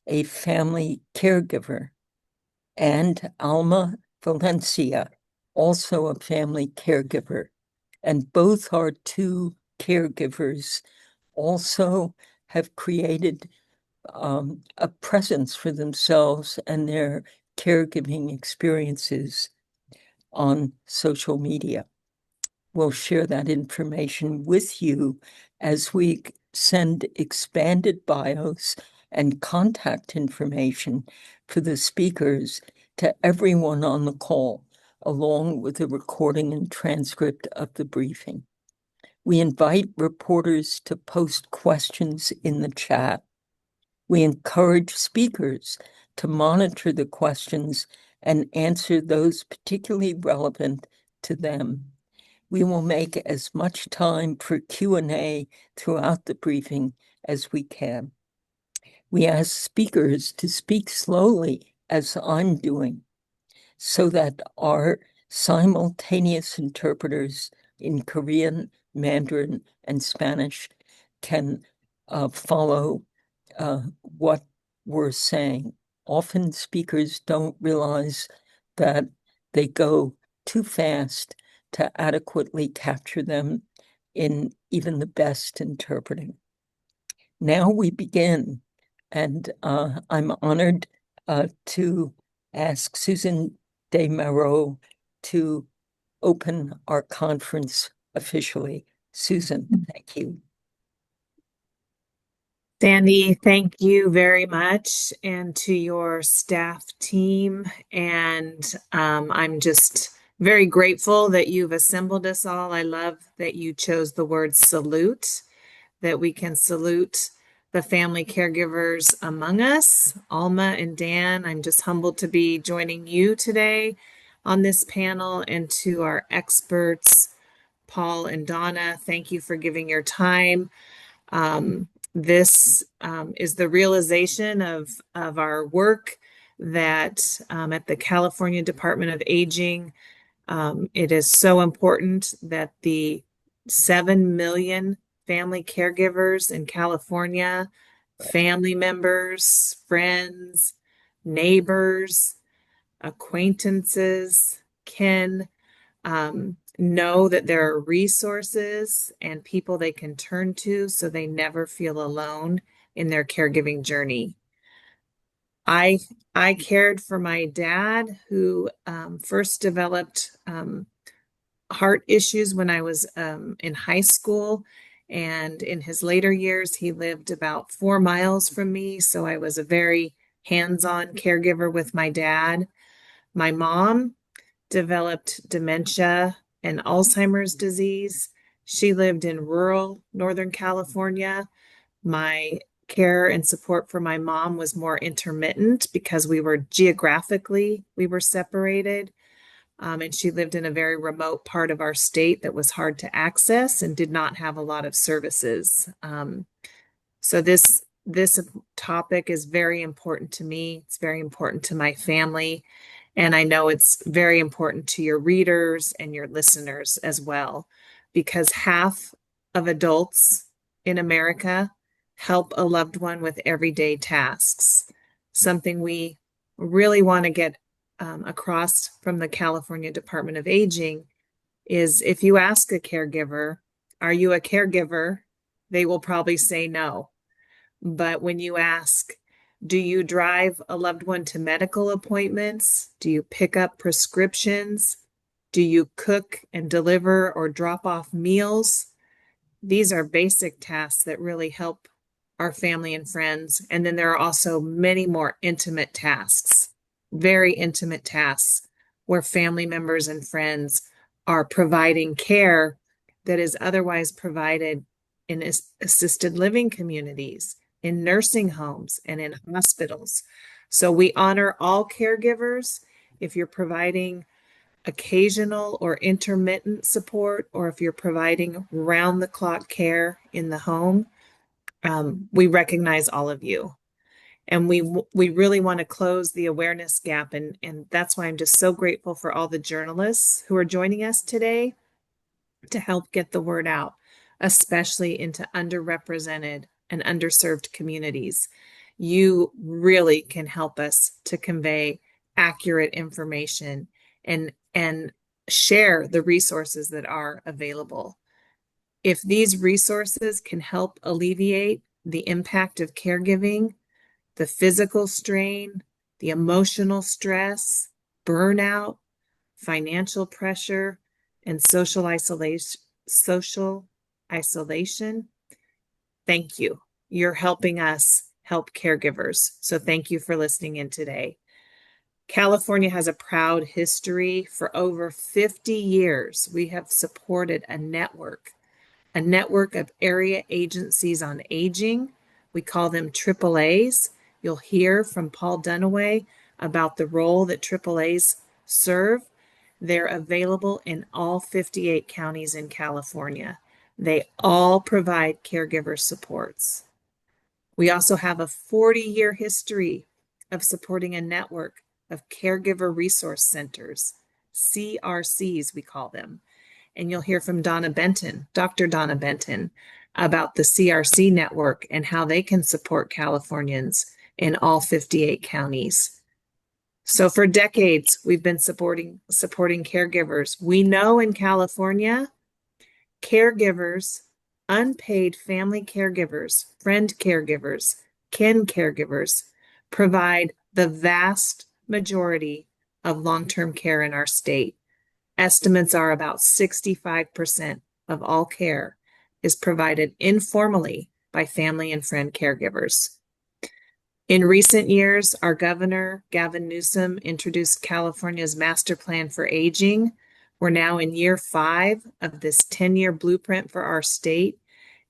a family caregiver, and Alma Valencia, also a family caregiver. And both our two caregivers also have created a presence for themselves and their caregiving experiences on social media. We'll share that information with you as we send expanded bios and contact information for the speakers to everyone on the call, along with a recording and transcript of the briefing. We invite reporters to post questions in the chat. We encourage speakers to monitor the questions and answer those particularly relevant to them. We will make as much time for Q&A throughout the briefing as we can. We ask speakers to speak slowly, as I'm doing, so that our simultaneous interpreters in Korean, Mandarin, and Spanish can follow what we're saying. Often speakers don't realize that they go too fast to adequately capture them in even the best interpreting. Now we begin, and I'm honored to ask Susan Desmarais to open our conference officially. Susan, thank you. Sandy, thank you very much, and to your staff team. And I'm just very grateful that you've assembled us all. I love that you chose the word salute, that we can salute the family caregivers among us. Alma and Dan, I'm just humbled to be joining you today on this panel, and to our experts, Paul and Donna, thank you for giving your time. This is the realization of our work that at the California Department of Aging, it is so important that the 7 million family caregivers in California, family members, friends, neighbors, acquaintances, can know that there are resources and people they can turn to so they never feel alone in their caregiving journey. I cared for my dad, who first developed heart issues when I was in high school. And in his later years, he lived about 4 miles from me. So I was a very hands-on caregiver with my dad. My mom developed dementia and Alzheimer's disease. She lived in rural Northern California. My care and support for my mom was more intermittent because we were separated. And she lived in a very remote part of our state that was hard to access and did not have a lot of services. So this topic is very important to me. It's very important to my family. And I know it's very important to your readers and your listeners as well, because half of adults in America help a loved one with everyday tasks. Something we really want to get across from the California Department of Aging is, if you ask a caregiver, "Are you a caregiver?" they will probably say no. But when you ask, "Do you drive a loved one to medical appointments? Do you pick up prescriptions? Do you cook and deliver or drop off meals?" These are basic tasks that really help our family and friends. And then there are also many more intimate tasks, very intimate tasks, where family members and friends are providing care that is otherwise provided in assisted living communities, in nursing homes, and in hospitals. So we honor all caregivers. If you're providing occasional or intermittent support, or if you're providing round-the-clock care in the home, we recognize all of you. And we really want to close the awareness gap. And that's why I'm just so grateful for all the journalists who are joining us today to help get the word out, especially into underrepresented and underserved communities. you really can help us to convey accurate information and share the resources that are available. If these resources can help alleviate the impact of caregiving, the physical strain, the emotional stress, burnout, financial pressure, and social isolation, thank you. You're helping us help caregivers. So thank you for listening in today. California has a proud history. For over 50 years, we have supported a network of area agencies on aging. We call them AAAs. You'll hear from Paul Dunaway about the role that AAAs serve. They're available in all 58 counties in California. They all provide caregiver supports. We also have a 40-year history of supporting a network of caregiver resource centers, CRCs, we call them. And you'll hear from Donna Benton, Dr. Donna Benton, about the CRC network and how they can support Californians in all 58 counties. So for decades, we've been supporting caregivers. We know in California, caregivers, unpaid family caregivers, friend caregivers, kin caregivers provide the vast majority of long-term care in our state. Estimates are about 65% of all care is provided informally by family and friend caregivers. In recent years, our governor, Gavin Newsom, introduced California's Master Plan for Aging. We're now in year 5 of this 10-year blueprint for our state.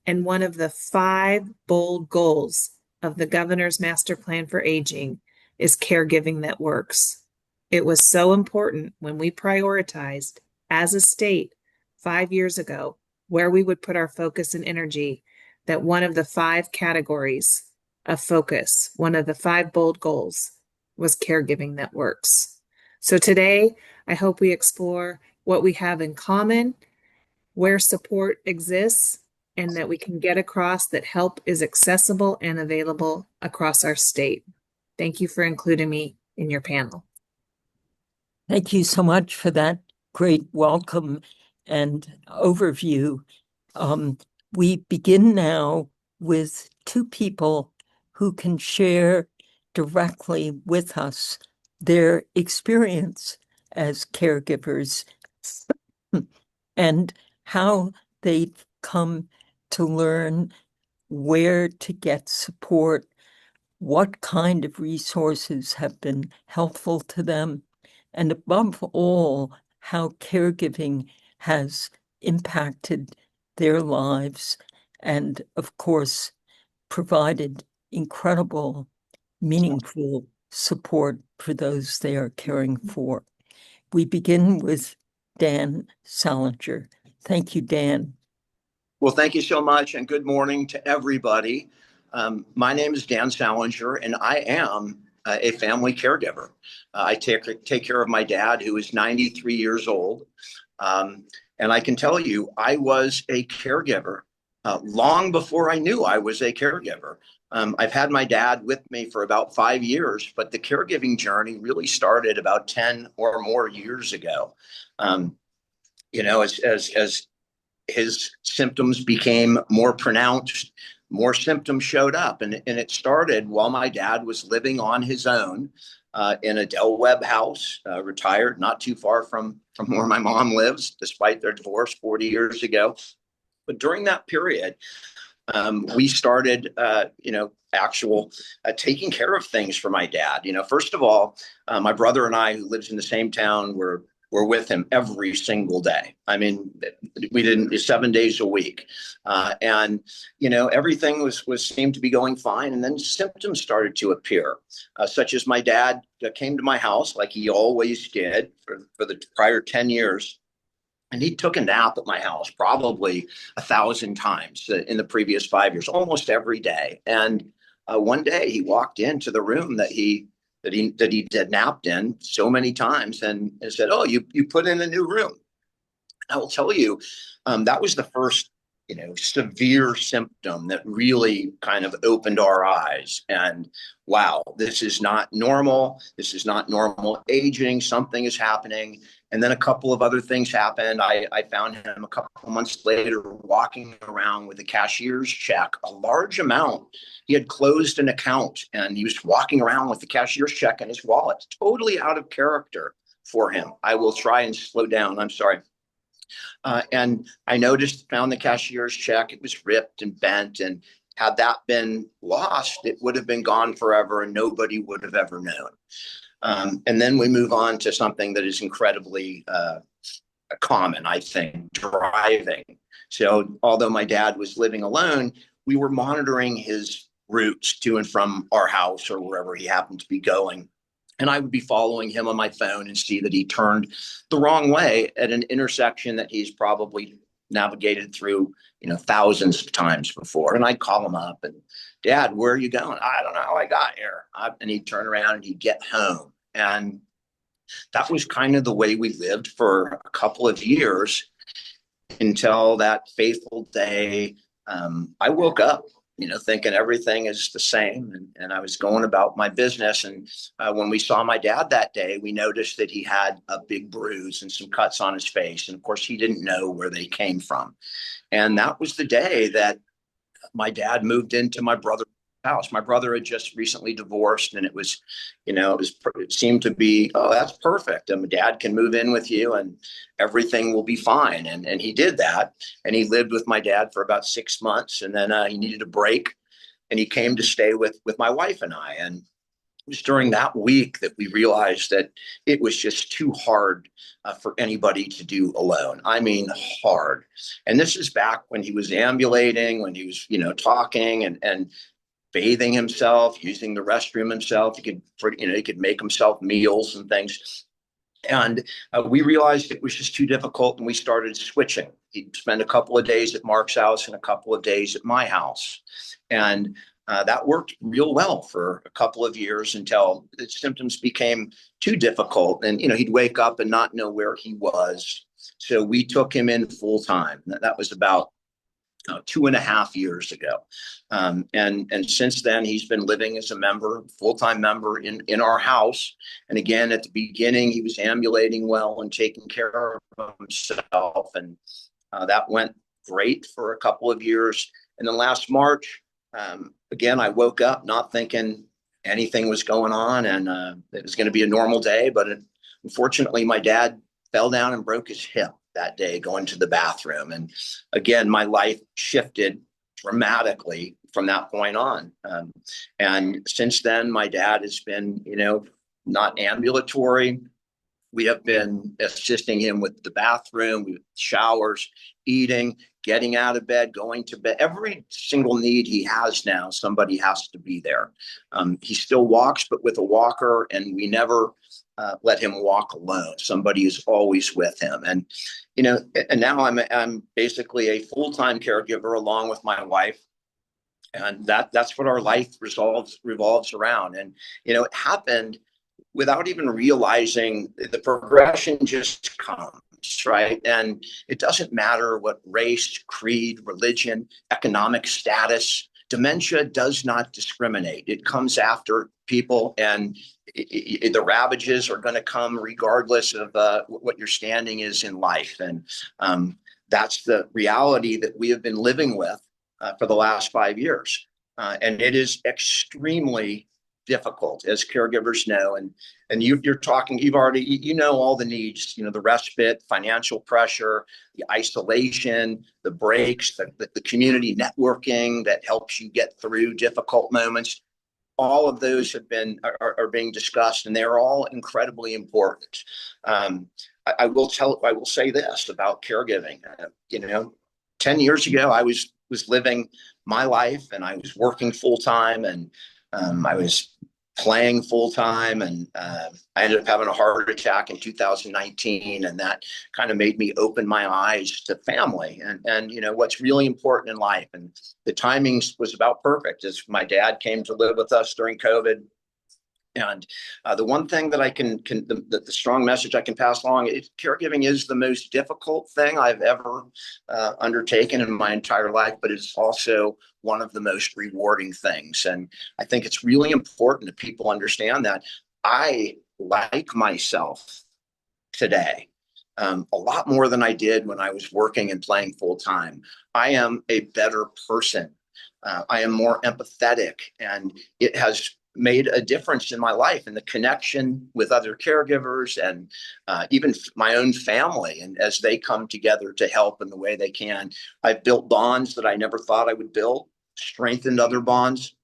And one of the 5 bold goals of the governor's Master Plan for Aging is caregiving that works. It was so important when we prioritized as a state 5 years ago where we would put our focus and energy that one of the 5 categories of focus, one of the 5 bold goals, was caregiving that works. So today, I hope we explore what we have in common, where support exists, and that we can get across that help is accessible and available across our state. Thank you for including me in your panel. Thank you so much for that great welcome and overview. We begin now with 2 people who can share directly with us their experience as caregivers and how they've come to learn where to get support, what kind of resources have been helpful to them, and above all, how caregiving has impacted their lives and, of course, provided incredible, meaningful support for those they are caring for. We begin with Dan Salinger. Thank you, Dan. Well, thank you so much, and good morning to everybody. My name is Dan Salinger, and I am a family caregiver. I take care of my dad, who is 93 years old. And I can tell you, I was a caregiver long before I knew I was a caregiver. I've had my dad with me for about 5 years, but the caregiving journey really started about 10 or more years ago. As his symptoms became more pronounced, more symptoms showed up. And it started while my dad was living on his own in a Del Webb house, retired, not too far from where my mom lives, despite their divorce 40 years ago. But during that period, we started, taking care of things for my dad. First of all, my brother and I, who lives in the same town, were with him every single day. I mean, we didn't 7 days a week, and everything was seemed to be going fine. And then symptoms started to appear, such as my dad came to my house like he always did for the prior 10 years. And he took a nap at my house probably 1,000 times in the previous 5 years, almost every day. And one day he walked into the room that he had napped in so many times and said, "Oh, you put in a new room." I will tell you, that was the first severe symptom that really kind of opened our eyes. And wow, this is not normal. This is not normal aging. Something is happening. And then a couple of other things happened. I found him a couple of months later walking around with a cashier's check, a large amount. He had closed an account and he was walking around with the cashier's check in his wallet, totally out of character for him. I will try and slow down. I'm sorry. And I found the cashier's check. It was ripped and bent. And had that been lost, it would have been gone forever and nobody would have ever known. And then we move on to something that is incredibly common, I think, driving. So although my dad was living alone, we were monitoring his routes to and from our house or wherever he happened to be going. And I would be following him on my phone and see that he turned the wrong way at an intersection that he's probably navigated through, thousands of times before. And I'd call him up and, Dad, where are you going? I don't know how I got here. And he'd turn around and he'd get home. And that was kind of the way we lived for a couple of years until that fateful day. I woke up thinking everything is the same. And I was going about my business. And when we saw my dad that day, we noticed that he had a big bruise and some cuts on his face. And of course, he didn't know where they came from. And that was the day that my dad moved into my brother's house. My brother had just recently divorced, and it seemed to be, oh, that's perfect. And my dad can move in with you and everything will be fine. And he did that. And he lived with my dad for about 6 months. And then he needed a break and he came to stay with my wife and I. And it was during that week that we realized that it was just too hard for anybody to do alone. I mean, hard. And this is back when he was ambulating, when he was, talking and bathing himself, using the restroom himself. He could make himself meals and things. And we realized it was just too difficult, and we started switching. He'd spend a couple of days at Mark's house and a couple of days at my house. And that worked real well for a couple of years until the symptoms became too difficult. And, he'd wake up and not know where he was. So we took him in full time. That was about 2.5 years ago. And since then, he's been living as a full-time member in our house. And again, at the beginning, he was ambulating well and taking care of himself. And that went great for a couple of years. And then last March, again, I woke up not thinking anything was going on and it was going to be a normal day. But unfortunately, my dad fell down and broke his hip that day going to the bathroom. And again, my life shifted dramatically from that point on. And since then, my dad has been, not ambulatory. We have been assisting him with the bathroom, with showers, eating, getting out of bed, going to bed. Every single need he has now, somebody has to be there. He still walks, but with a walker, and we never let him walk alone. Somebody is always with him. And, and now I'm basically a full-time caregiver along with my wife. And that's what our life revolves around. And, it happened without even realizing the progression just comes, right? And it doesn't matter what race, creed, religion, economic status. Dementia does not discriminate. It comes after people, and the ravages are going to come regardless of what your standing is in life. And that's the reality that we have been living with for the last 5 years. And it is extremely difficult, as caregivers know. And you're talking, all the needs, the respite, financial pressure, the isolation, the breaks, the community networking that helps you get through difficult moments. All of those are being discussed, and they're all incredibly important. I will say this about caregiving. 10 years ago, I was living my life, and I was working full time, and I was playing full time, and I ended up having a heart attack in 2019, and that kind of made me open my eyes to family and what's really important in life. And the timing was about perfect, as my dad came to live with us during COVID. And the one thing that I the strong message I can pass along is caregiving is the most difficult thing I've ever undertaken in my entire life, but it's also one of the most rewarding things. And I think it's really important that people understand that I like myself today a lot more than I did when I was working and playing full time. I am a better person. I am more empathetic, and it has made a difference in my life and the connection with other caregivers and even my own family. And as they come together to help in the way they can, I've built bonds that I never thought I would build, strengthened other bonds.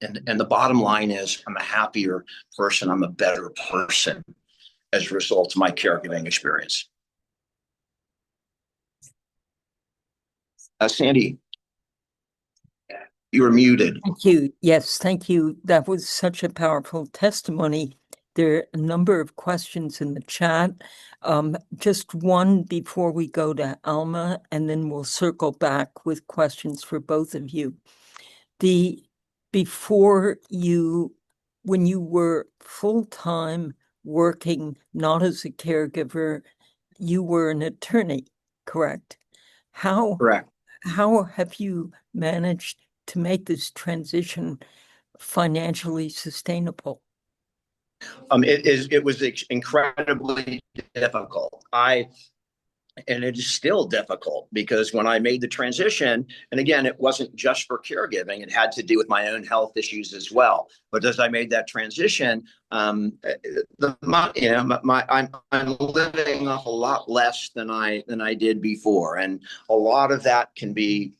And the bottom line is I'm a happier person. I'm a better person as a result of my caregiving experience. Sandy, you were muted. Thank you. Yes, thank you. That was such a powerful testimony. There are a number of questions in the chat. Just one before we go to Alma, and then we'll circle back with questions for both of you. When you were full-time working, not as a caregiver, you were an attorney, correct? Correct. How have you managed to make this transition financially sustainable? It was incredibly difficult. And it is still difficult because when I made the transition, and again, it wasn't just for caregiving, it had to do with my own health issues as well. But as I made that transition, I'm living off a lot less than I did before, and a lot of that can be,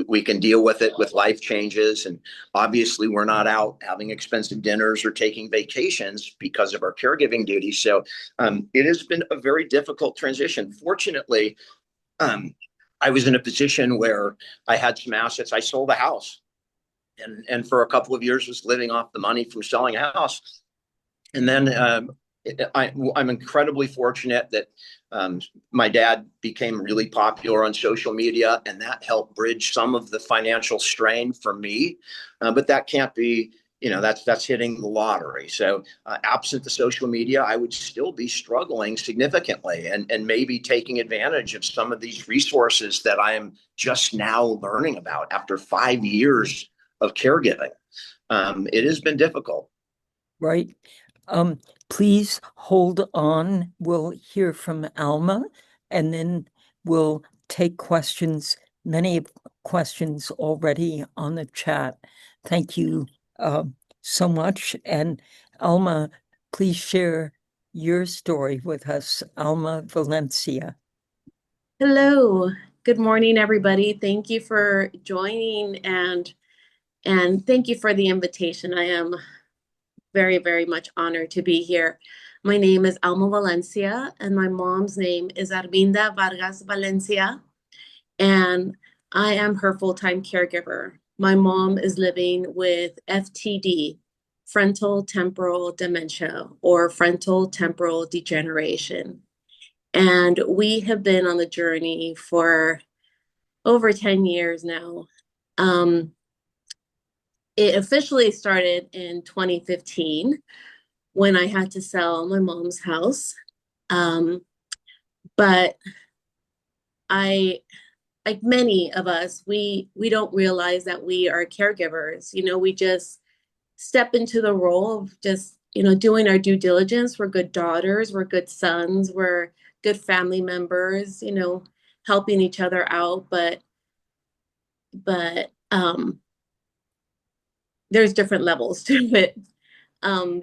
we can deal with it with life changes. And obviously we're not out having expensive dinners or taking vacations because of our caregiving duties. So it has been a very difficult transition. Fortunately, I was in a position where I had some assets. I sold a house and for a couple of years was living off the money from selling a house. And then I'm incredibly fortunate that my dad became really popular on social media, and that helped bridge some of the financial strain for me. But that can't be, that's hitting the lottery. So absent the social media, I would still be struggling significantly and maybe taking advantage of some of these resources that I am just now learning about after 5 years of caregiving. It has been difficult. Right. Please hold on. We'll hear from Alma, and then we'll take questions, many questions already on the chat. Thank you so much. And Alma, please share your story with us, Alma Valencia. Hello. Good morning, everybody. Thank you for joining and thank you for the invitation. I am very, very much honored to be here. My name is Alma Valencia, and my mom's name is Arminda Vargas Valencia, and I am her full-time caregiver. My mom is living with FTD, frontal temporal dementia, or frontal temporal degeneration. And we have been on the journey for over 10 years now. It officially started in 2015 when I had to sell my mom's house. But like many of us, we don't realize that we are caregivers. We just step into the role of just, doing our due diligence. We're good daughters, we're good sons, we're good family members, helping each other out. But there's different levels to it.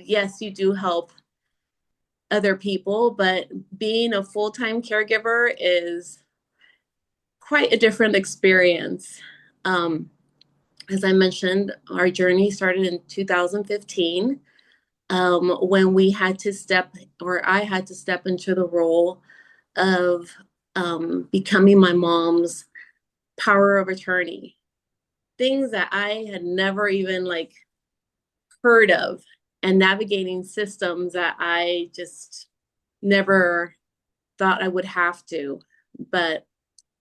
Yes, you do help other people, but being a full-time caregiver is quite a different experience. As I mentioned, our journey started in 2015 when I had to step into the role of becoming my mom's power of attorney. Things that I had never even heard of, and navigating systems that I just never thought I would have to. But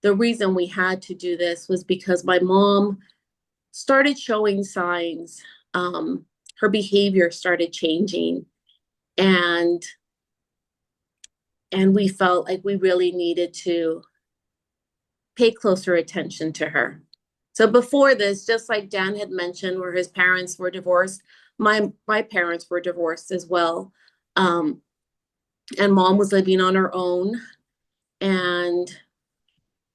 the reason we had to do this was because my mom started showing signs her behavior started changing, and we felt like we really needed to pay closer attention to her. So before this, just like Dan had mentioned, where his parents were divorced, my parents were divorced as well. And mom was living on her own, and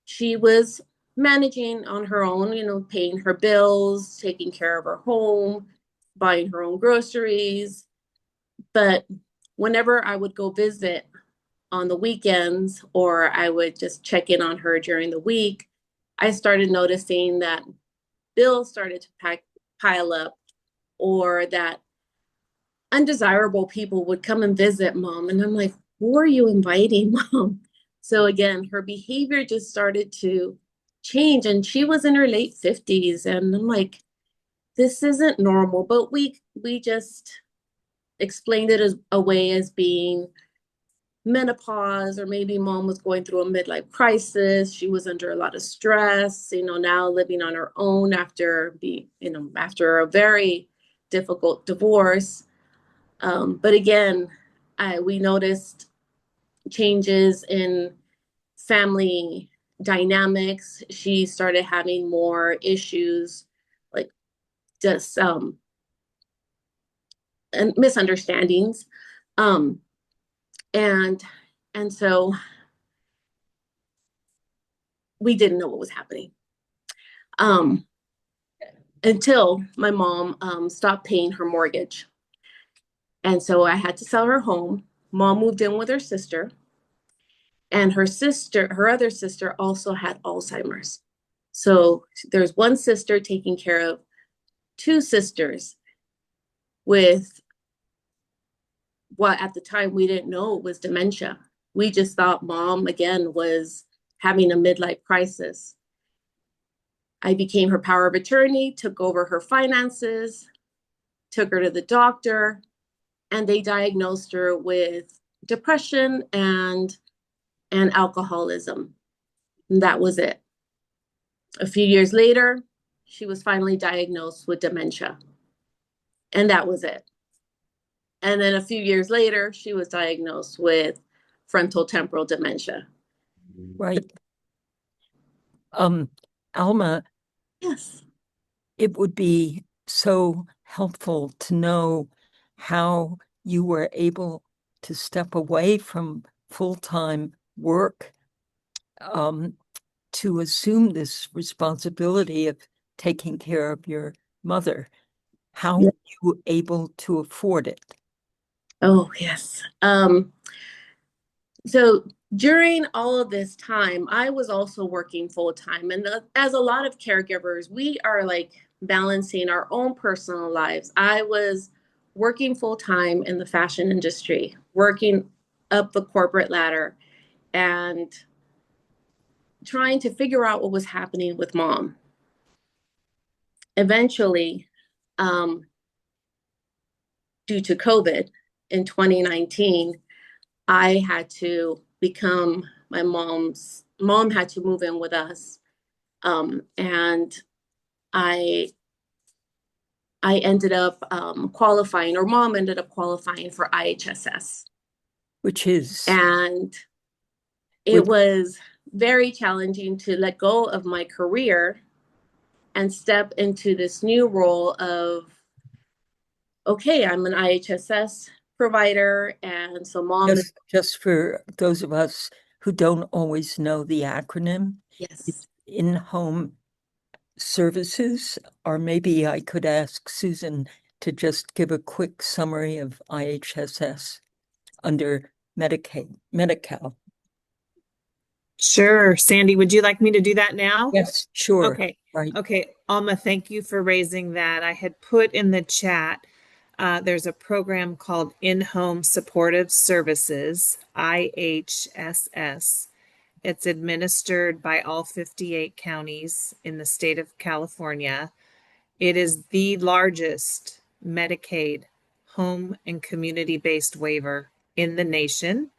she was managing on her own, paying her bills, taking care of her home, buying her own groceries. But whenever I would go visit on the weekends, or I would just check in on her during the week, I started noticing that bills started to pile up, or that undesirable people would come and visit mom. And I'm like, who are you inviting, mom? So again, her behavior just started to change, and she was in her late 50s. And I'm like, this isn't normal. But we just explained it as a way as being menopause, or maybe mom was going through a midlife crisis. She was under a lot of stress, now living on her own after after a very difficult divorce. But again, we noticed changes in family dynamics. She started having more issues, like just and misunderstandings, um, and so we didn't know what was happening, until my mom stopped paying her mortgage, and so I had to sell her home. Mom moved in with her sister, and her other sister also had Alzheimer's. So there's one sister taking care of two sisters with what at the time we didn't know was dementia. We just thought mom, again, was having a midlife crisis. I became her power of attorney, took over her finances, took her to the doctor, and they diagnosed her with depression and alcoholism. And that was it. A few years later, she was finally diagnosed with dementia. And that was it. And then a few years later, she was diagnosed with frontal temporal dementia. Right. Alma, Yes. it would be so helpful to know how you were able to step away from full-time work, to assume this responsibility of taking care of your mother. How were you able to afford it? Oh, yes. So during all of this time, I was also working full time. And as a lot of caregivers, we are like balancing our own personal lives. I was working full time in the fashion industry, working up the corporate ladder, and trying to figure out what was happening with mom. Eventually, due to COVID in 2019, I had to become my mom had to move in with us. And I ended up qualifying, or mom ended up qualifying for IHSS. Which is? And it was very challenging to let go of my career and step into this new role of, okay, I'm an IHSS provider. And so mom is. Just for those of us who don't always know the acronym, Yes. in-home services, or maybe I could ask Susan to just give a quick summary of IHSS under Medicaid, Medi-Cal. Sure. Sandy, would you like me to do that now? Yes, sure. Okay. Right. Okay. Alma, thank you for raising that. I had put in the chat, there's a program called In-Home Supportive Services, IHSS. It's administered by all 58 counties in the state of California. It is the largest Medicaid home and community-based waiver in the nation.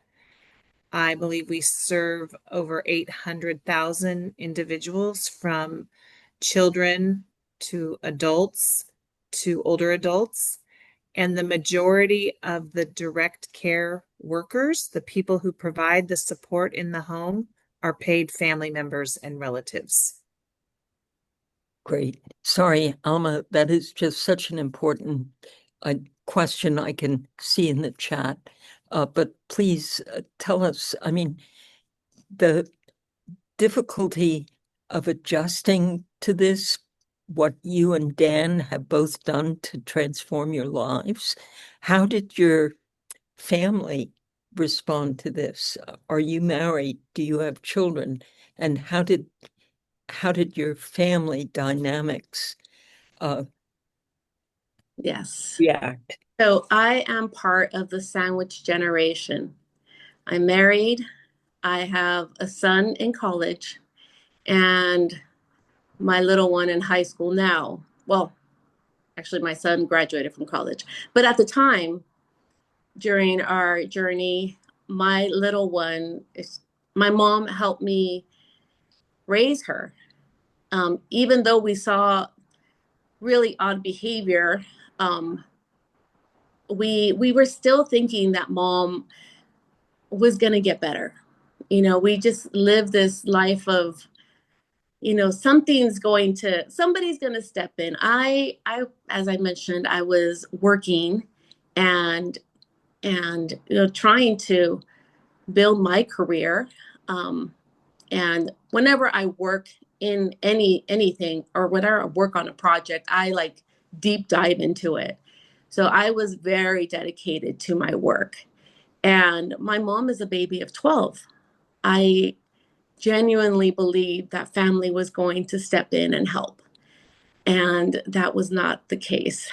I believe we serve over 800,000 individuals, from children to adults to older adults. And the majority of the direct care workers, the people who provide the support in the home, are paid family members and relatives. Great. Sorry, Alma, that is just such an important question I can see in the chat. But please tell us, I mean, the difficulty of adjusting to this, what you and Dan have both done to transform your lives. How did your family respond to this? Are you married? Do you have children? And how did your family dynamics Yes. react? So I am part of the sandwich generation. I'm married. I have a son in college and my little one in high school now. Well, actually, my son graduated from college. But at the time, during our journey, my little one, my mom helped me raise her. Even though we saw really odd behavior, um, we were still thinking that mom was going to get better. You know, we just lived this life of, you know, somebody's going to step in. As I mentioned, I was working and you know, trying to build my career. And whenever I work in anything or whenever I work on a project, I like deep dive into it. So I was very dedicated to my work. And my mom is a baby of 12. I genuinely believed that family was going to step in and help. And that was not the case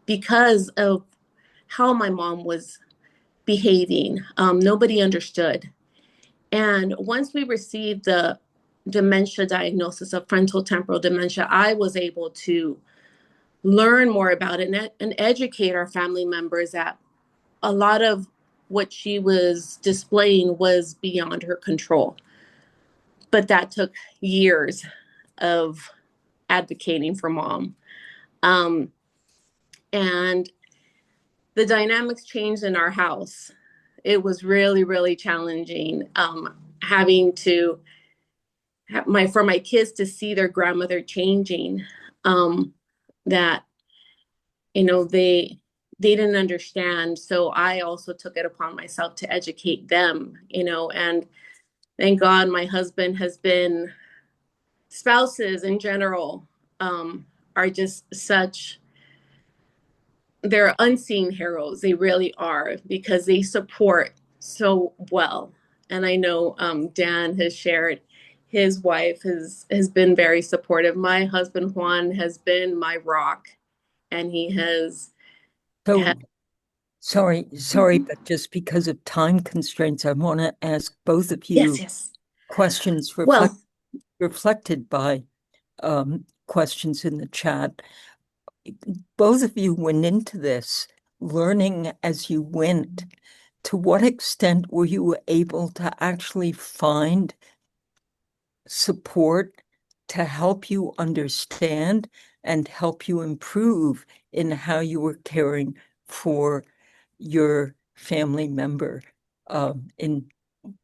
because of how my mom was behaving. Nobody understood. And once we received the dementia diagnosis of frontotemporal dementia, I was able to learn more about it and educate our family members that a lot of what she was displaying was beyond her control. But that took years of advocating for mom. Um, and the dynamics changed in our house. It was really, really challenging having to for my kids to see their grandmother changing. That you know they didn't understand, so I also took it upon myself to educate them. You know, and thank God my husband has been. Spouses in general are just such, they're unseen heroes. They really are because they support so well. And I know Dan has shared his wife has been very supportive. My husband Juan has been my rock, and he has So, sorry, Mhm. but just because of time constraints, I want to ask both of Yes, you yes. questions Well, reflected by questions in the chat. Both of you went into this learning as you went. To what extent were you able to actually find support to help you understand and help you improve in how you were caring for your family member?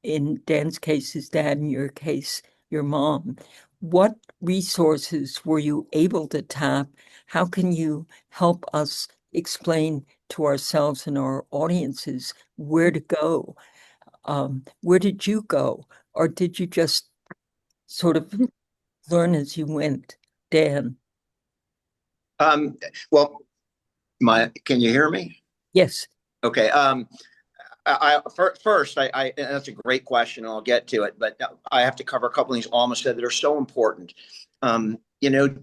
In Dan's case, his dad, in your case, your mom. What resources were you able to tap? How can you help us explain to ourselves and our audiences where to go? Where did you go? Or did you just sort of learn as you went? Dan? Well, can you hear me? Yes. Okay. First, and that's a great question, and I'll get to it. But I have to cover a couple of things Alma said that are so important. You know,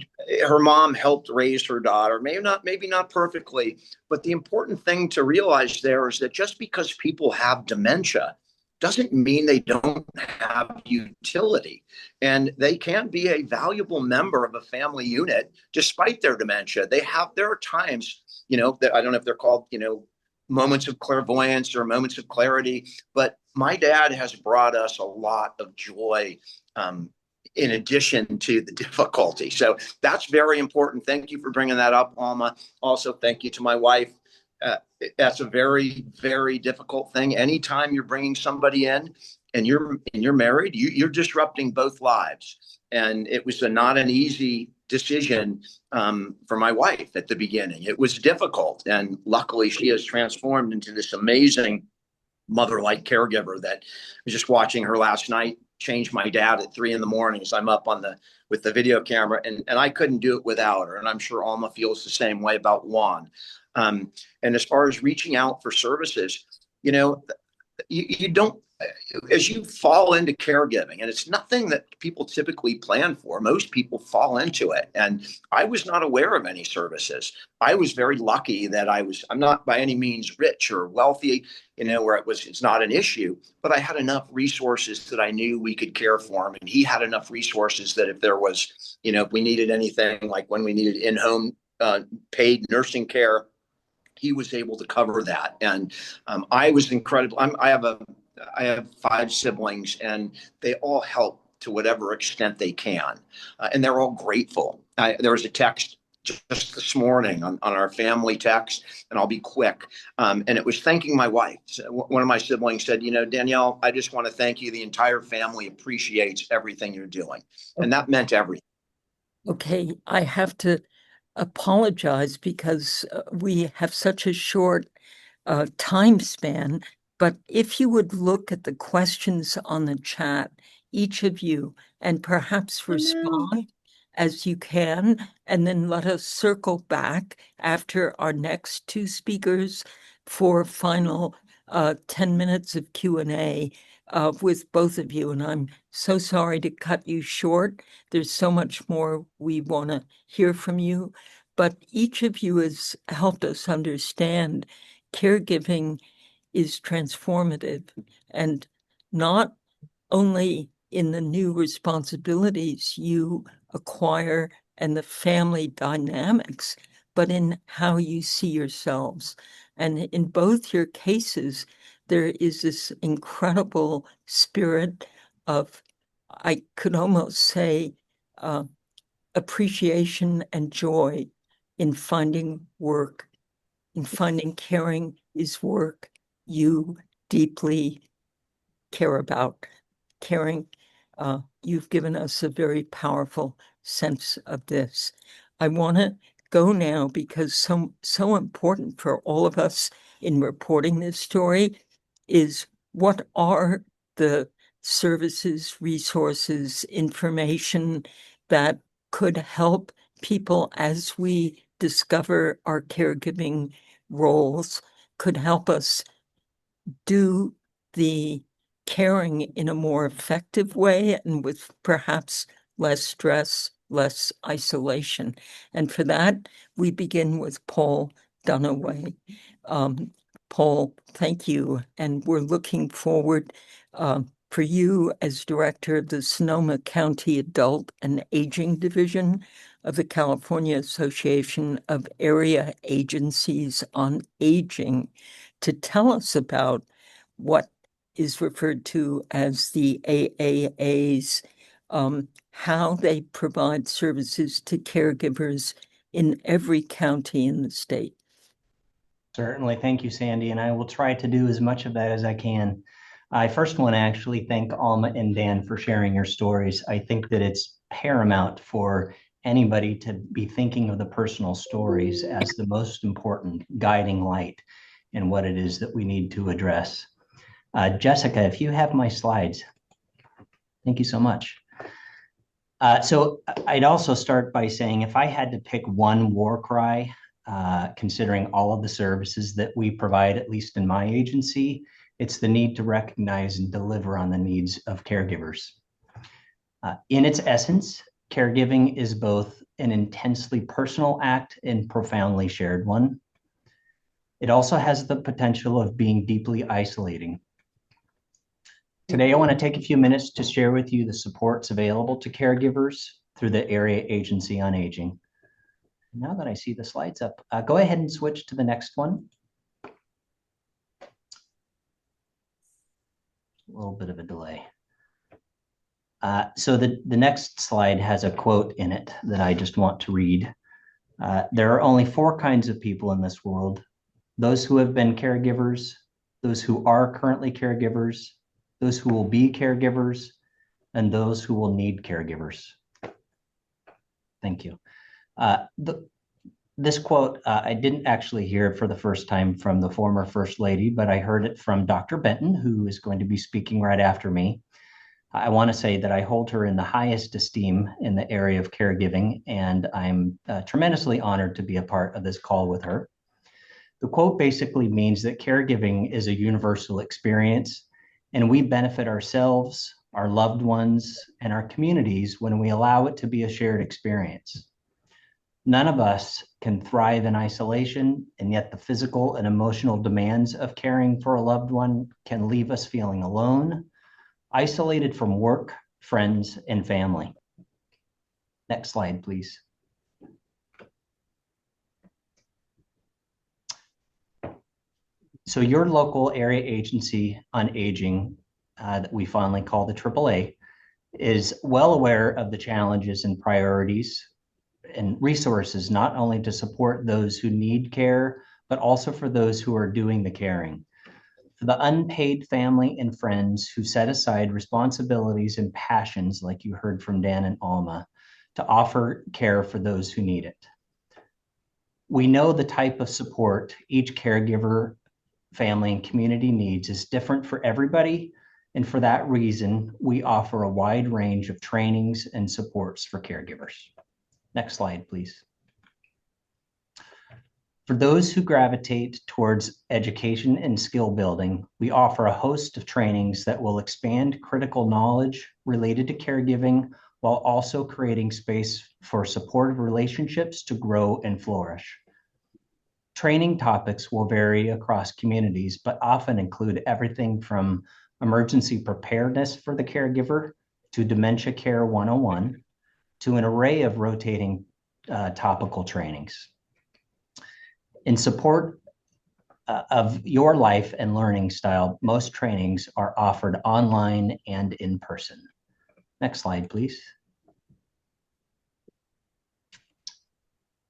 her mom helped raise her daughter, maybe not perfectly, but the important thing to realize there is that just because people have dementia doesn't mean they don't have utility, and they can be a valuable member of a family unit despite their dementia. There are times, you know, that I don't know if they're called, you know, moments of clairvoyance or moments of clarity. But my dad has brought us a lot of joy. in addition to the difficulty. So that's very important. Thank you for bringing that up, Alma. Also, thank you to my wife. That's a very, very difficult thing. Anytime you're bringing somebody in and you're married, you're disrupting both lives. And it was not an easy decision for my wife at the beginning. It was difficult, and luckily she has transformed into this amazing mother-like caregiver that I was just watching her last night change my dad at 3 a.m. as I'm up with the video camera, and I couldn't do it without her. And I'm sure Alma feels the same way about Juan. And as far as reaching out for services, you know, you don't, as you fall into caregiving, and it's nothing that people typically plan for. Most people fall into it. And I was not aware of any services. I was very lucky that I'm not by any means rich or wealthy, you know, where it's not an issue, but I had enough resources that I knew we could care for him. And he had enough resources that if there was, you know, if we needed anything, like when we needed in-home paid nursing care, he was able to cover that. And I was incredible. I have 5 siblings, and they all help to whatever extent they can. And they're all grateful. There was a text just this morning on our family text, and I'll be quick. And it was thanking my wife. So one of my siblings said, you know, Danielle, I just want to thank you. The entire family appreciates everything you're doing. And that meant everything. Okay, I have to apologize because we have such a short time span. But if you would look at the questions on the chat, each of you, and perhaps respond as you can, and then let us circle back after our next 2 speakers for final 10 minutes of Q&A with both of you. And I'm so sorry to cut you short. There's so much more we want to hear from you. But each of you has helped us understand caregiving is transformative, and not only in the new responsibilities you acquire and the family dynamics, but in how you see yourselves. And in both your cases, there is this incredible spirit of, I could almost say, appreciation and joy in finding work, in finding caring is work you deeply care about. Caring, you've given us a very powerful sense of this. I want to go now because so important for all of us in reporting this story is what are the services, resources, information that could help people as we discover our caregiving roles, could help us do the caring in a more effective way and with perhaps less stress, less isolation. And for that, we begin with Paul Dunaway. Paul, thank you. And we're looking forward for you as director of the Sonoma County Adult and Aging Division of the California Association of Area Agencies on Aging to tell us about what is referred to as the AAAs, how they provide services to caregivers in every county in the state. Certainly. Thank you, Sandy. And I will try to do as much of that as I can. I first want to actually thank Alma and Dan for sharing your stories. I think that it's paramount for anybody to be thinking of the personal stories as the most important guiding light in what it is that we need to address. Jessica, if you have my slides, thank you so much. So I'd also start by saying if I had to pick one war cry, considering all of the services that we provide, at least in my agency, it's the need to recognize and deliver on the needs of caregivers. In its essence, caregiving is both an intensely personal act and profoundly shared one. It also has the potential of being deeply isolating. Today, I want to take a few minutes to share with you the supports available to caregivers through the Area Agency on Aging. Now that I see the slides up, go ahead and switch to the next one. A little bit of a delay. So the next slide has a quote in it that I just want to read. There are only four kinds of people in this world: those who have been caregivers, those who are currently caregivers, those who will be caregivers, and those who will need caregivers. Thank you. This quote, I didn't actually hear it for the first time from the former First Lady, but I heard it from Dr. Benton, who is going to be speaking right after me. I want to say that I hold her in the highest esteem in the area of caregiving, and I'm tremendously honored to be a part of this call with her. The quote basically means that caregiving is a universal experience, and we benefit ourselves, our loved ones, and our communities when we allow it to be a shared experience. None of us can thrive in isolation, and yet the physical and emotional demands of caring for a loved one can leave us feeling alone, isolated from work, friends, and family. Next slide, please. So your local area agency on aging, that we fondly call the AAA, is well aware of the challenges and priorities and resources, not only to support those who need care, but also for those who are doing the caring. For the unpaid family and friends who set aside responsibilities and passions, like you heard from Dan and Alma, to offer care for those who need it. We know the type of support each caregiver, family, and community needs is different for everybody, and for that reason, we offer a wide range of trainings and supports for caregivers. Next slide, please. For those who gravitate towards education and skill building, we offer a host of trainings that will expand critical knowledge related to caregiving while also creating space for supportive relationships to grow and flourish. Training topics will vary across communities, but often include everything from emergency preparedness for the caregiver to Dementia Care 101 to an array of rotating topical trainings. In support of your life and learning style, most trainings are offered online and in person. Next slide, please.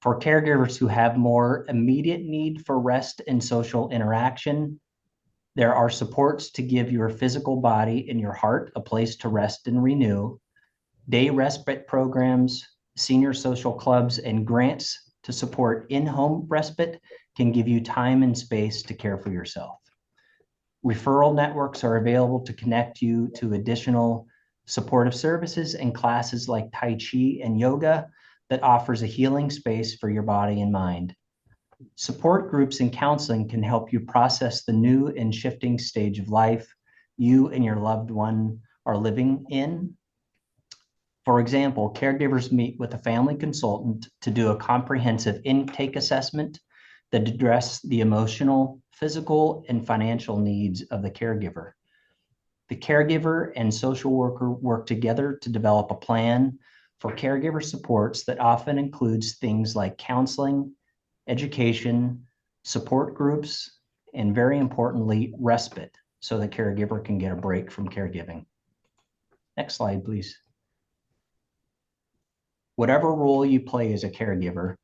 For caregivers who have more immediate need for rest and social interaction, there are supports to give your physical body and your heart a place to rest and renew, day respite programs, senior social clubs, and grants to support in-home respite can give you time and space to care for yourself. Referral networks are available to connect you to additional supportive services and classes like Tai Chi and yoga that offers a healing space for your body and mind. Support groups and counseling can help you process the new and shifting stage of life you and your loved one are living in. For example, caregivers meet with a family consultant to do a comprehensive intake assessment that address the emotional, physical, and financial needs of the caregiver. The caregiver and social worker work together to develop a plan for caregiver supports that often includes things like counseling, education, support groups, and very importantly, respite, so the caregiver can get a break from caregiving. Next slide, please. Whatever role you play as a caregiver,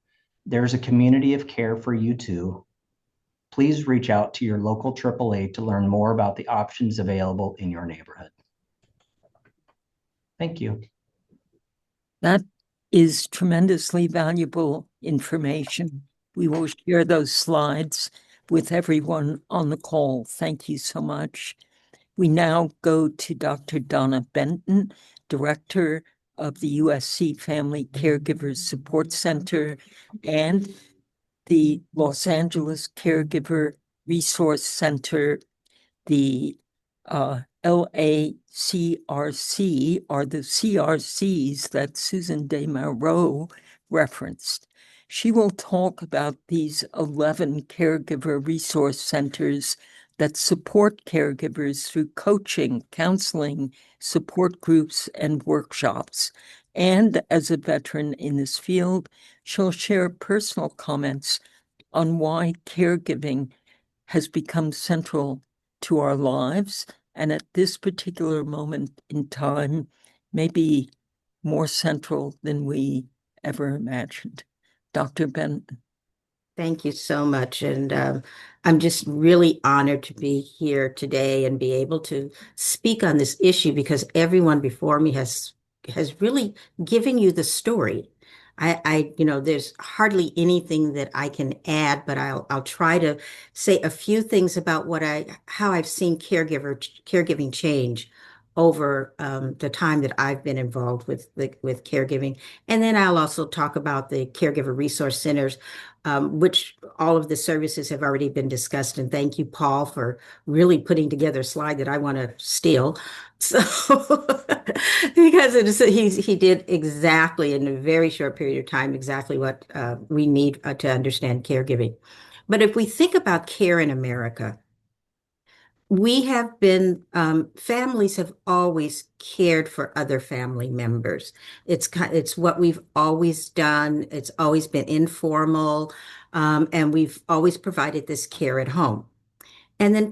there's a community of care for you too. Please reach out to your local AAA to learn more about the options available in your neighborhood. Thank you. That is tremendously valuable information. We will share those slides with everyone on the call. Thank you so much. We now go to Dr. Donna Benton, Director of the USC Family Caregivers Support Center and the Los Angeles Caregiver Resource Center. The LACRC are the CRCs that Susan DeMauro referenced. She will talk about these 11 caregiver resource centers that support caregivers through coaching, counseling, support groups, and workshops. And as a veteran in this field, she'll share personal comments on why caregiving has become central to our lives, and at this particular moment in time maybe more central than we ever imagined. Dr. Benton. Thank you so much. And I'm just really honored to be here today and be able to speak on this issue because everyone before me has really given you the story. There's hardly anything that I can add, but I'll try to say a few things about how I've seen caregiving change over the time that I've been involved with caregiving. And then I'll also talk about the caregiver resource centers, which all of the services have already been discussed. And thank you, Paul, for really putting together a slide that I want to steal. So, because he did exactly in a very short period of time, exactly what we need to understand caregiving. But if we think about care in America, families have always cared for other family members. It's what we've always done. It's always been informal, and we've always provided this care at home. And then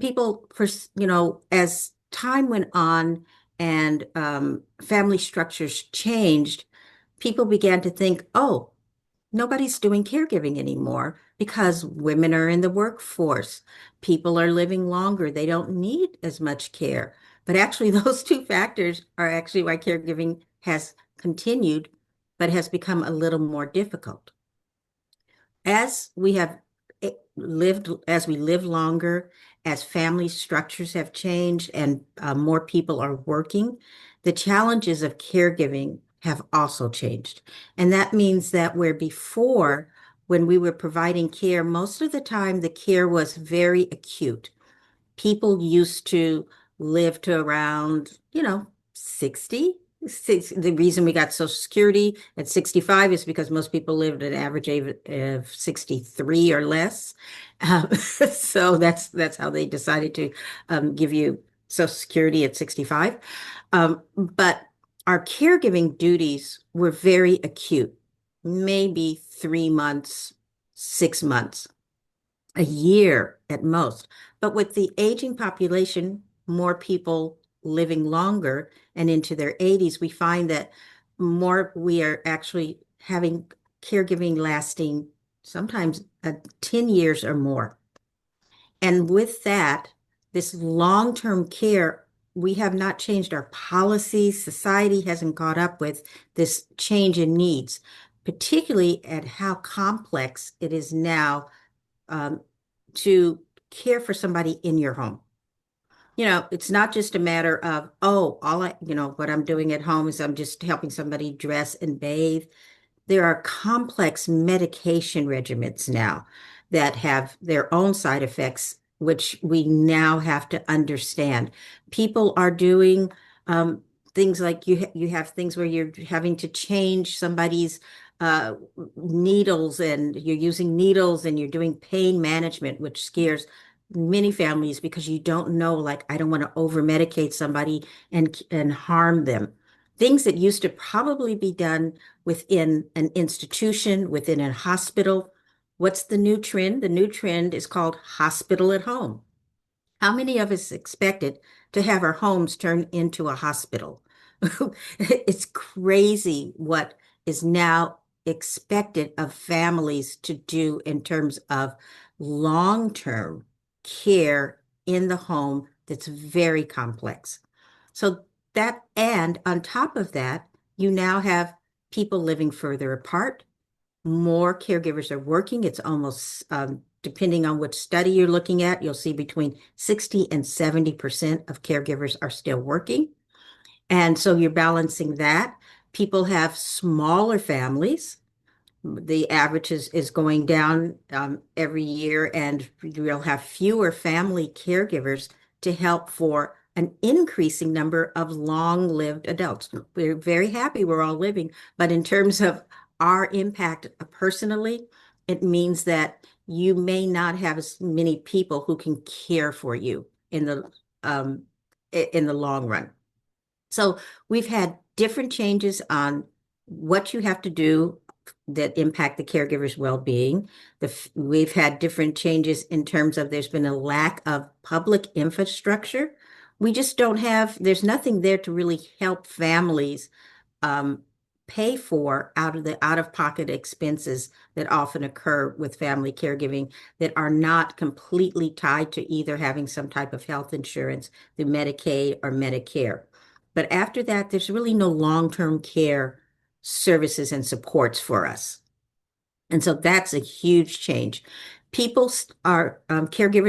as time went on and family structures changed, people began to think, oh, nobody's doing caregiving anymore because women are in the workforce. People are living longer. They don't need as much care. But actually, those two factors are actually why caregiving has continued, but has become a little more difficult. As we have as we live longer, as family structures have changed and more people are working, the challenges of caregiving have also changed. And that means that where before, when we were providing care, most of the time the care was very acute. People used to live to around, 60. The reason we got Social Security at 65 is because most people lived an average age of 63 or less. So that's how they decided to give you Social Security at 65. But our caregiving duties were very acute, maybe 3 months, 6 months, a year at most. But with the aging population, more people living longer and into their 80s, we find that we are actually having caregiving lasting sometimes 10 years or more. And with that, this long-term care, we have not changed our policies. Society hasn't caught up with this change in needs, particularly at how complex it is now to care for somebody in your home. It's not just a matter of, what I'm doing at home is I'm just helping somebody dress and bathe. There are complex medication regimens now that have their own side effects, which we now have to understand. People are doing things like you have things where you're having to change somebody's needles, and you're using needles and you're doing pain management, which scares many families because you don't know, like, I don't want to over medicate somebody and harm them. Things that used to probably be done within an institution, within a hospital. What's the new trend? The new trend is called hospital at home. How many of us expected to have our homes turned into a hospital? It's crazy what is now expected of families to do in terms of long-term care in the home that's very complex. So and on top of that, you now have people living further apart. More caregivers are working. It's almost, depending on which study you're looking at, you'll see between 60 and 70% of caregivers are still working. And so you're balancing that. People have smaller families. The average is going down every year, and we'll have fewer family caregivers to help for an increasing number of long-lived adults. We're very happy we're all living, but in terms of our impact personally, it means that you may not have as many people who can care for you in the long run. So we've had different changes on what you have to do that impact the caregiver's well-being. We've had different changes in terms of there's been a lack of public infrastructure we just don't have, there's nothing there to really help families um, pay for out of pocket expenses that often occur with family caregiving that are not completely tied to either having some type of health insurance through Medicaid or Medicare. But after that, there's really no long-term care services and supports for us. And so that's a huge change. Caregivers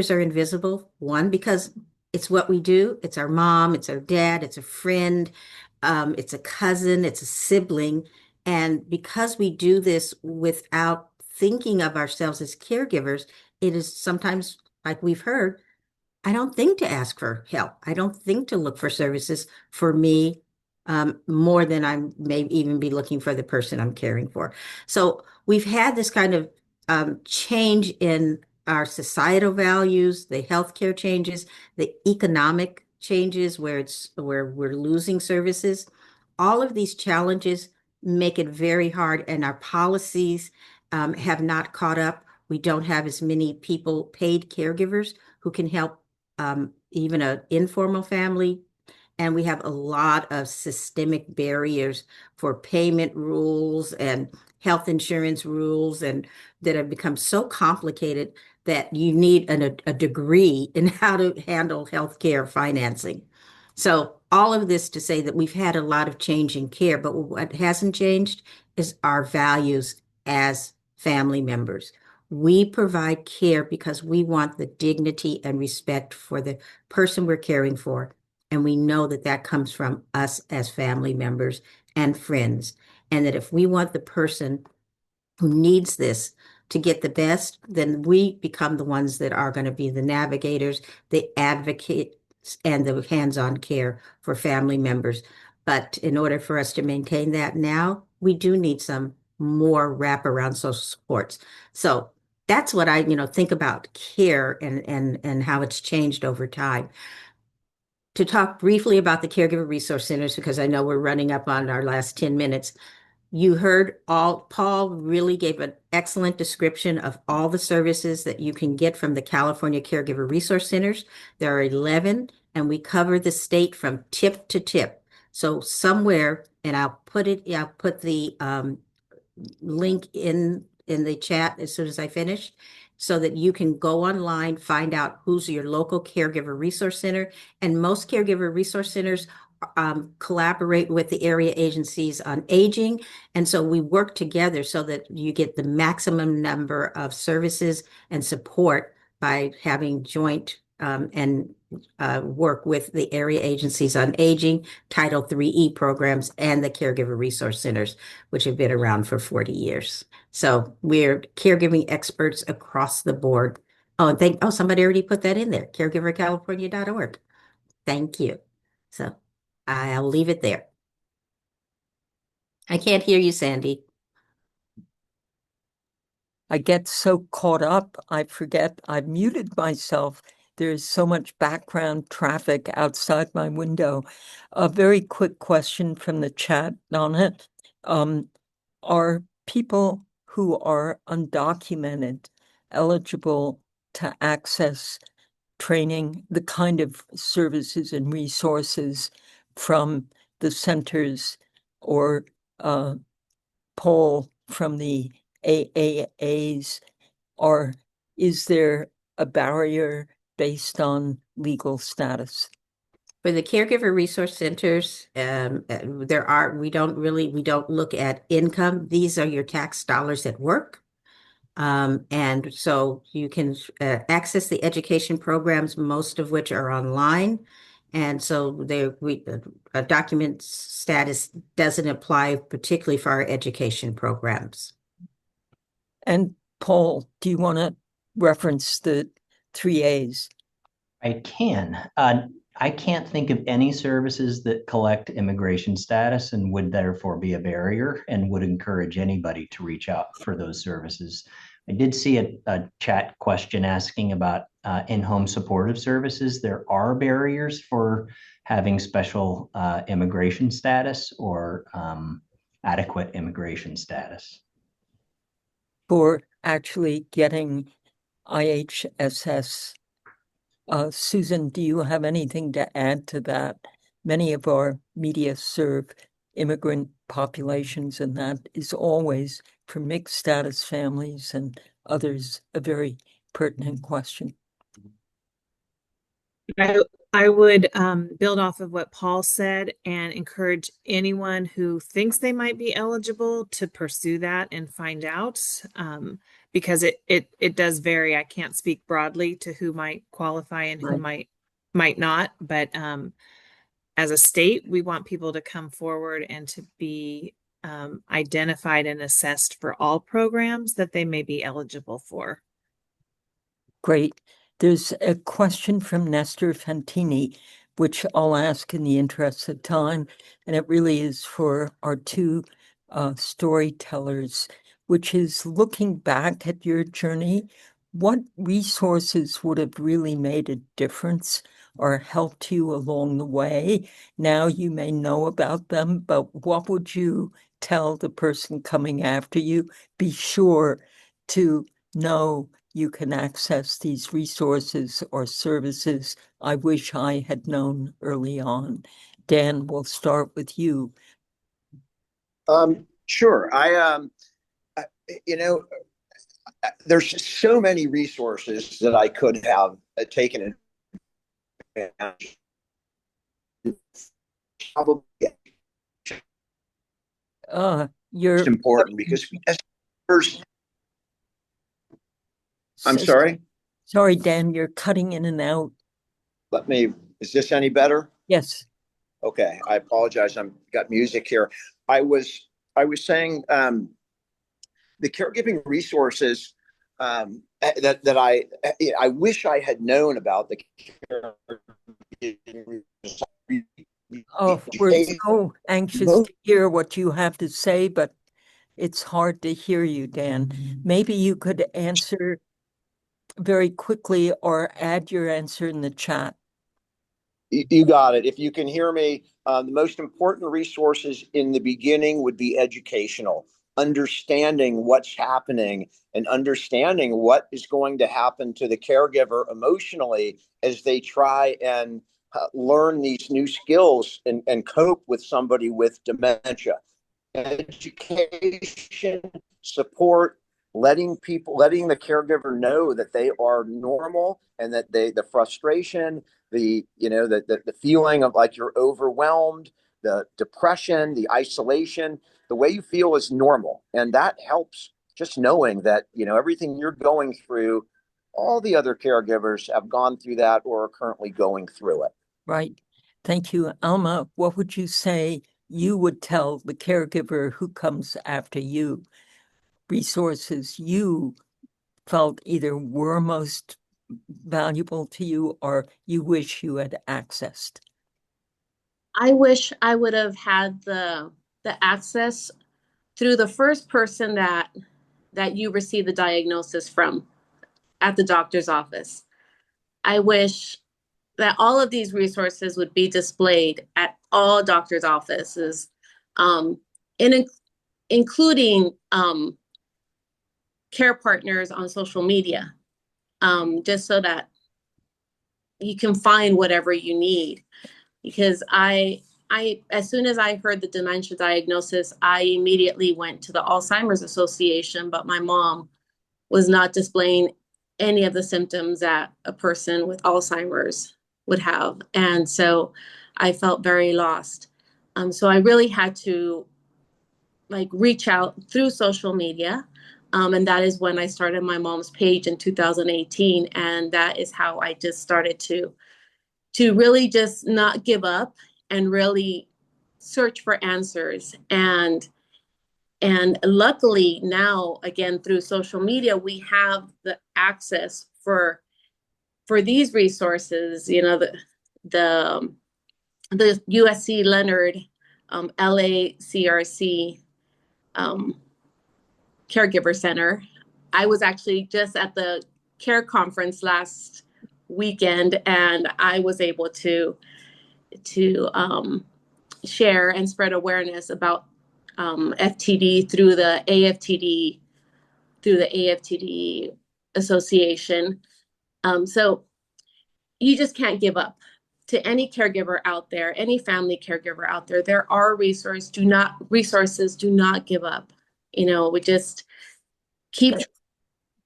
are invisible, one, because it's what we do. It's our mom, it's our dad, it's a friend, it's a cousin, it's a sibling. And because we do this without thinking of ourselves as caregivers, it is sometimes, like we've heard, I don't think to ask for help. I don't think to look for services for me more than I may even be looking for the person I'm caring for. So we've had this kind of change in our societal values, the healthcare changes, the economic changes where we're losing services. All of these challenges make it very hard, and our policies have not caught up. We don't have as many people, paid caregivers, who can help even an informal family. And we have a lot of systemic barriers for payment rules and health insurance rules, and that have become so complicated that you need a degree in how to handle healthcare financing. So all of this to say that we've had a lot of change in care, but what hasn't changed is our values as family members. We provide care because we want the dignity and respect for the person we're caring for. And we know that that comes from us as family members and friends. And that if we want the person who needs this to get the best, then we become the ones that are going to be the navigators, the advocates, and the hands-on care for family members. But in order for us to maintain that now, we do need some more wraparound social supports. So that's what I, think about care and how it's changed over time. To talk briefly about the Caregiver Resource Centers, because I know we're running up on our last 10 minutes. You heard Paul really gave an excellent description of all the services that you can get from the California Caregiver Resource Centers. There are 11, and we cover the state from tip to tip. So somewhere, and I'll put the link in the chat as soon as I finish, so that you can go online, find out who's your local caregiver resource center. And most caregiver resource centers collaborate with the area agencies on aging. And so we work together so that you get the maximum number of services and support by having joint and work with the area agencies on aging, Title III programs, and the caregiver resource centers, which have been around for 40 years. So we're caregiving experts across the board. Somebody already put that in there, caregivercalifornia.org. Thank you. So I'll leave it there. I can't hear you, Sandy. I get so caught up, I forget I've muted myself. There's so much background traffic outside my window. A very quick question from the chat, Donna. Are people who are undocumented eligible to access training, the kind of services and resources from the centers or poll from the AAAs, or is there a barrier based on legal status? For the caregiver resource centers, we don't look at income. These are your tax dollars at work. And so you can access the education programs, most of which are online. And so document status doesn't apply particularly for our education programs. And Paul, do you want to reference the 3As? I can. I can't think of any services that collect immigration status and would therefore be a barrier, and would encourage anybody to reach out for those services. I did see a chat question asking about in-home supportive services. There are barriers for having special immigration status or adequate immigration status. For actually getting IHSS Susan, do you have anything to add to that? Many of our media serve immigrant populations, and that is always for mixed status families and others a very pertinent question. I would build off of what Paul said and encourage anyone who thinks they might be eligible to pursue that and find out, because it does vary. I can't speak broadly to who might qualify and who might not, but as a state, we want people to come forward and to be identified and assessed for all programs that they may be eligible for. Great. There's a question from Nestor Fantini, which I'll ask in the interest of time, and it really is for our two storytellers, which is looking back at your journey, what resources would have really made a difference or helped you along the way? Now you may know about them, but what would you tell the person coming after you? Be sure to know you can access these resources or services. I wish I had known early on. Dan, we'll start with you. Sure. You know, there's so many resources that I could have taken advantage of. Probably You're important because as first, I'm sorry. Sorry, Dan, you're cutting in and out. Is this any better? Yes. Okay, I apologize. I've got music here. I was saying the caregiving resources that I wish I had known about the caregiving. Oh, we're so anxious to hear what you have to say, but it's hard to hear you, Dan. Maybe you could answer very quickly or add your answer in the chat. You got it. If you can hear me, the most important resources in the beginning would be educational, understanding what's happening and understanding what is going to happen to the caregiver emotionally as they try and learn these new skills and cope with somebody with dementia. Education, support, letting the caregiver know that they are normal and that the frustration, the feeling of like you're overwhelmed, the depression, the isolation, the way you feel is normal. And that helps, just knowing that, everything you're going through, all the other caregivers have gone through that or are currently going through it. Right. Thank you. Alma, what would you say you would tell the caregiver who comes after you? Resources you felt either were most valuable to you or you wish you had accessed? I wish I would have had the access through the first person that you received the diagnosis from at the doctor's office. I wish that all of these resources would be displayed at all doctors' offices, including care partners on social media, just so that you can find whatever you need. Because as soon as I heard the dementia diagnosis, I immediately went to the Alzheimer's Association, but my mom was not displaying any of the symptoms that a person with Alzheimer's would have. And so I felt very lost. So I really had to reach out through social media. And that is when I started my mom's page in 2018. And that is how I just started to really just not give up and really search for answers. And luckily now, again, through social media, we have the access for these resources, the USC Leonard, LACRC Caregiver Center. I was actually just at the CARE conference last weekend, and I was able to share and spread awareness about FTD through the AFTD Association. So, you just can't give up. To any caregiver out there, any family caregiver out there, there are resources. Do not give up. We just keep.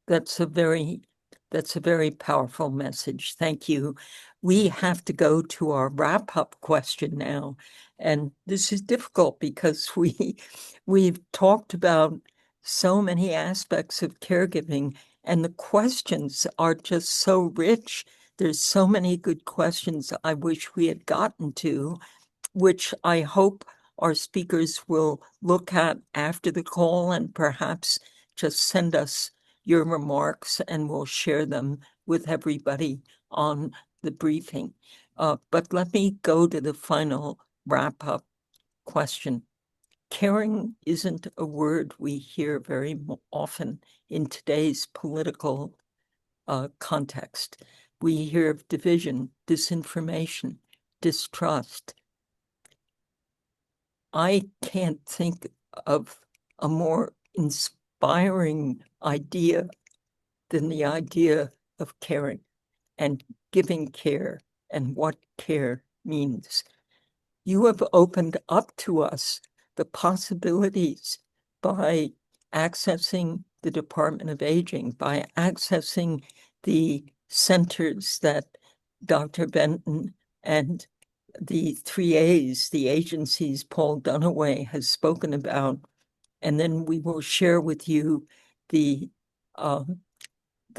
That's a very powerful message. Thank you. We have to go to our wrap-up question now. And this is difficult because we've talked about so many aspects of caregiving, and the questions are just so rich. There's so many good questions I wish we had gotten to, which I hope our speakers will look at after the call and perhaps just send us your remarks and we'll share them with everybody on the briefing. But let me go to the final wrap-up question. Caring isn't a word we hear very often in today's political context. We hear of division, disinformation, distrust. I can't think of a more inspiring idea than the idea of caring and giving care and what care means. You have opened up to us the possibilities by accessing the Department of Aging, by accessing the centers that Dr. Benton and the 3As, the agencies Paul Dunaway has spoken about, and then we will share with you the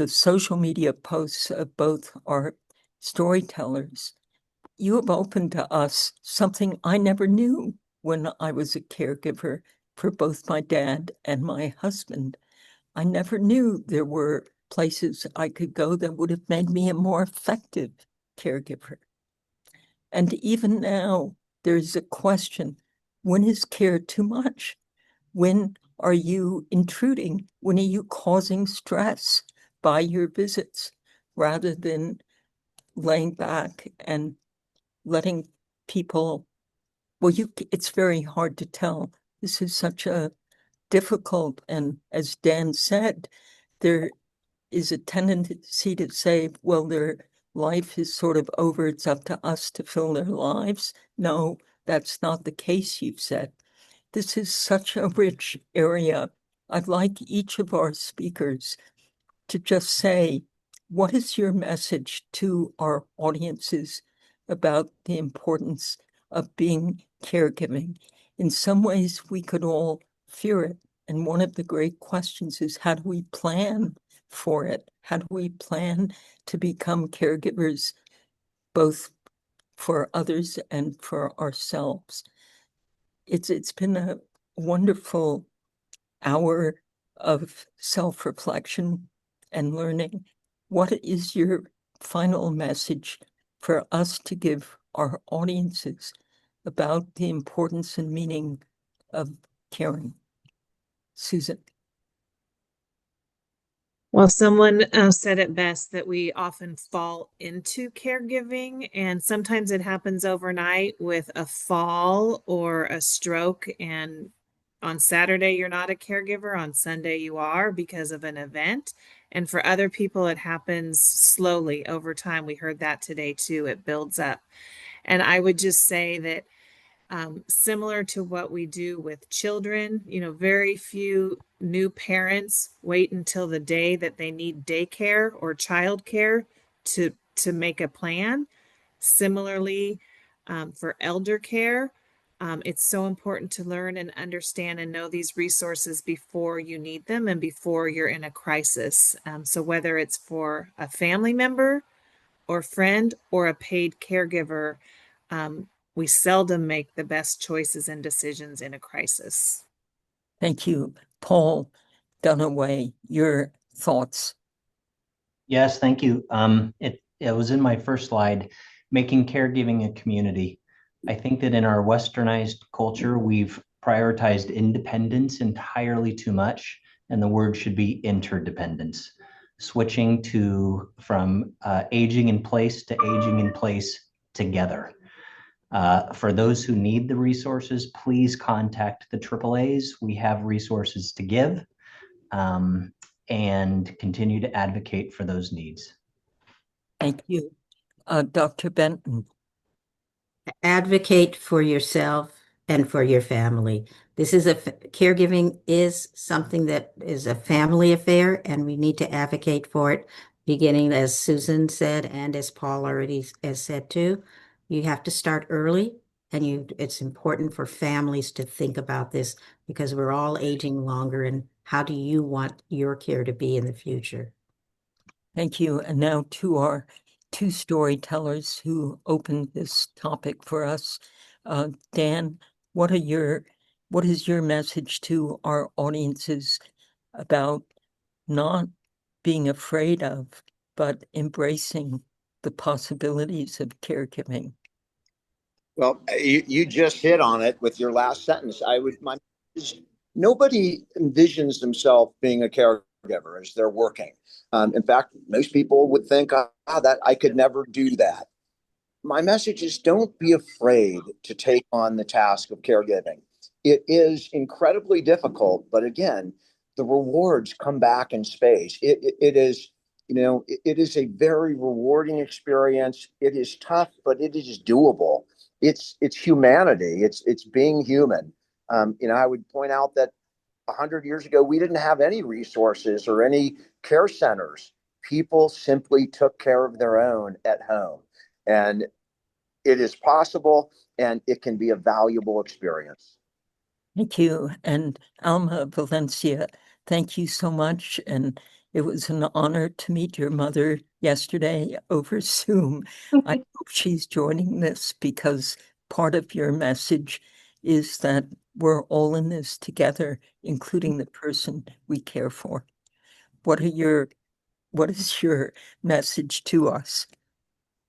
social media posts of both our storytellers. You have opened to us something I never knew when I was a caregiver for both my dad and my husband. I never knew there were places I could go that would have made me a more effective caregiver. And even now, there's a question, when is care too much? When are you intruding? When are you causing stress by your visits rather than laying back and letting people, well, it's very hard to tell. This is such a difficult, and as Dan said, there is a tendency to say, well, their life is sort of over. It's up to us to fill their lives. No, that's not the case, you've said. This is such a rich area. I'd like each of our speakers to just say, what is your message to our audiences about the importance of being caregiving? In some ways, we could all fear it. And one of the great questions is, how do we plan for it? How do we plan to become caregivers, both for others and for ourselves? It's been a wonderful hour of self-reflection and learning. What is your final message for us to give our audiences about the importance and meaning of caring? Susan. Well, someone said it best that we often fall into caregiving, and sometimes it happens overnight with a fall or a stroke. And on Saturday, you're not a caregiver. On Sunday, you are because of an event. And for other people, it happens slowly over time. We heard that today too. It builds up. And I would just say that similar to what we do with children, very few new parents wait until the day that they need daycare or childcare to make a plan. Similarly, for elder care, it's so important to learn and understand and know these resources before you need them and before you're in a crisis. So whether it's for a family member or friend or a paid caregiver, we seldom make the best choices and decisions in a crisis. Thank you. Paul Dunaway, your thoughts. Yes, thank you. It was in my first slide, making caregiving a community. I think that in our westernized culture, we've prioritized independence entirely too much, and the word should be interdependence. Switching from aging in place to aging in place together. For those who need the resources, please contact the AAAs. We have resources to give, and continue to advocate for those needs. Thank you. Dr. Benton. Advocate for yourself and for your family. This is caregiving is something that is a family affair, and we need to advocate for it, beginning as Susan said, and as Paul already has said too. You have to start early, and it's important for families to think about this because we're all aging longer, and how do you want your care to be in the future? Thank you. And now to our two storytellers who opened this topic for us. Dan, what is your message to our audiences about not being afraid of, but embracing the possibilities of caregiving? Well, you just hit on it with your last sentence. Nobody envisions themselves being a caregiver as they're working. In fact, most people would think, that I could never do that. My message is don't be afraid to take on the task of caregiving. It is incredibly difficult, but again, the rewards come back in space. It is, it is a very rewarding experience. It is tough, but it is doable. It's humanity. It's being human. I would point out that 100 years ago, we didn't have any resources or any care centers. People simply took care of their own at home. And it is possible and it can be a valuable experience. Thank you. And Alma Valencia, thank you so much. And it was an honor to meet your mother yesterday over Zoom. I hope she's joining this because part of your message is that we're all in this together, including the person we care for. What is your message to us?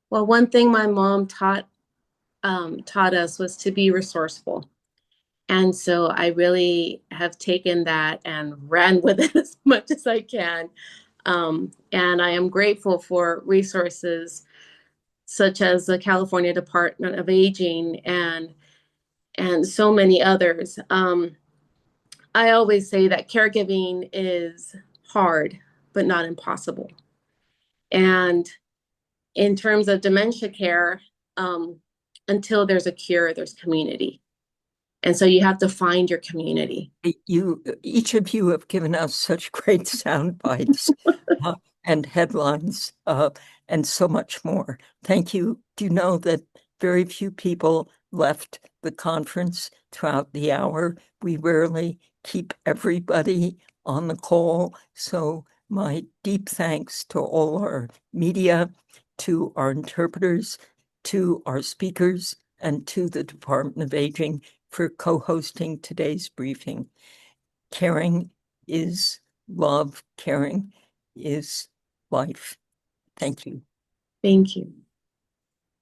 Well, one thing my mom taught us was to be resourceful. And so I really have taken that and ran with it as much as I can. And I am grateful for resources such as the California Department of Aging and so many others. I always say that caregiving is hard, but not impossible. And in terms of dementia care, until there's a cure, there's community. And so you have to find your community. Each of you have given us such great sound bites and headlines and so much more. Thank you. Do you know that very few people left the conference throughout the hour? We rarely keep everybody on the call. So my deep thanks to all our media, to our interpreters, to our speakers, and to the Department of Aging for co-hosting today's briefing. Caring is love. Caring is life. Thank you. Thank you.